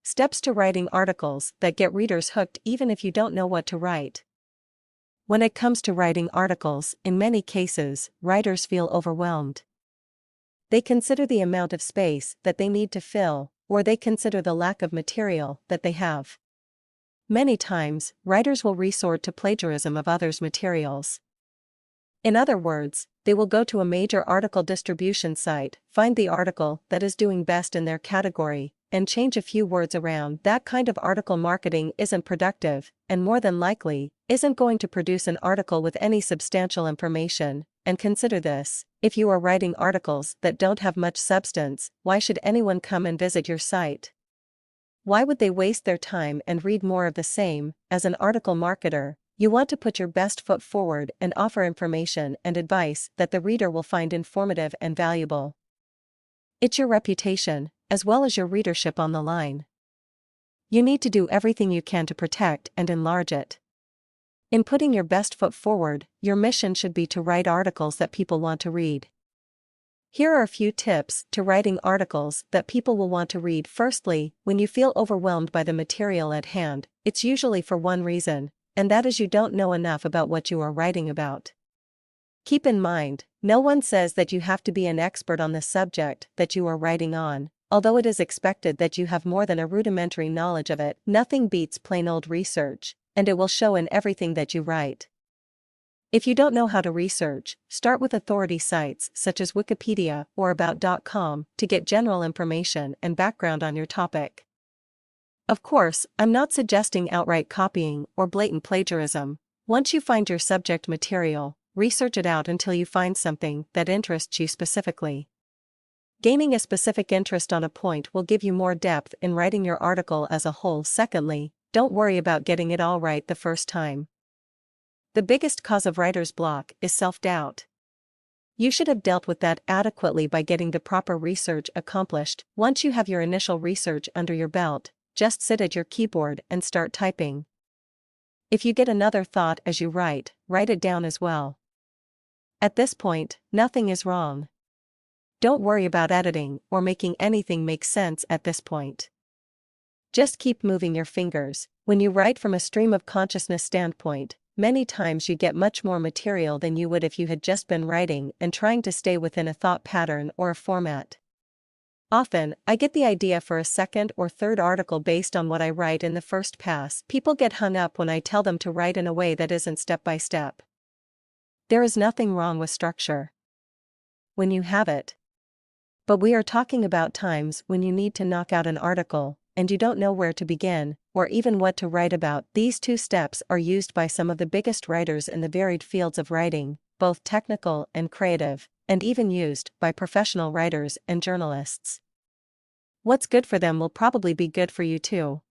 Steps to writing articles that get readers hooked even if you don't know what to write. When it comes to writing articles, in many cases, writers feel overwhelmed. They consider the amount of space that they need to fill, or they consider the lack of material that they have. Many times, writers will resort to plagiarism of others' materials. In other words, they will go to a major article distribution site, find the article that is doing best in their category, and change a few words around. That kind of article marketing isn't productive, and more than likely, isn't going to produce an article with any substantial information. And consider this: if you are writing articles that don't have much substance, why should anyone come and visit your site? Why would they waste their time and read more of the same? As an article marketer, you want to put your best foot forward and offer information and advice that the reader will find informative and valuable. It's your reputation, as well as your readership, on the line. You need to do everything you can to protect and enlarge it. In putting your best foot forward, your mission should be to write articles that people want to read. Here are a few tips to writing articles that people will want to read. Firstly, when you feel overwhelmed by the material at hand, it's usually for one reason, and that is you don't know enough about what you are writing about. Keep in mind, no one says that you have to be an expert on the subject that you are writing on, although it is expected that you have more than a rudimentary knowledge of it. Nothing beats plain old research, and it will show in everything that you write. If you don't know how to research, start with authority sites such as Wikipedia or about.com to get general information and background on your topic. Of course, I'm not suggesting outright copying or blatant plagiarism. Once you find your subject material, research it out until you find something that interests you specifically. Gaining a specific interest on a point will give you more depth in writing your article as a whole. Secondly, don't worry about getting it all right the first time. The biggest cause of writer's block is self-doubt. You should have dealt with that adequately by getting the proper research accomplished. Once you have your initial research under your belt, just sit at your keyboard and start typing. If you get another thought as you write it down as well. At this point, nothing is wrong. Don't worry about editing or making anything make sense at this point. Just keep moving your fingers. When you write from a stream of consciousness standpoint, many times you get much more material than you would if you had just been writing and trying to stay within a thought pattern or a format. Often, I get the idea for a second or third article based on what I write in the first pass. People get hung up when I tell them to write in a way that isn't step by step. There is nothing wrong with structure when you have it. But we are talking about times when you need to knock out an article, and you don't know where to begin, or even what to write about. These two steps are used by some of the biggest writers in the varied fields of writing, both technical and creative, and even used by professional writers and journalists. What's good for them will probably be good for you too.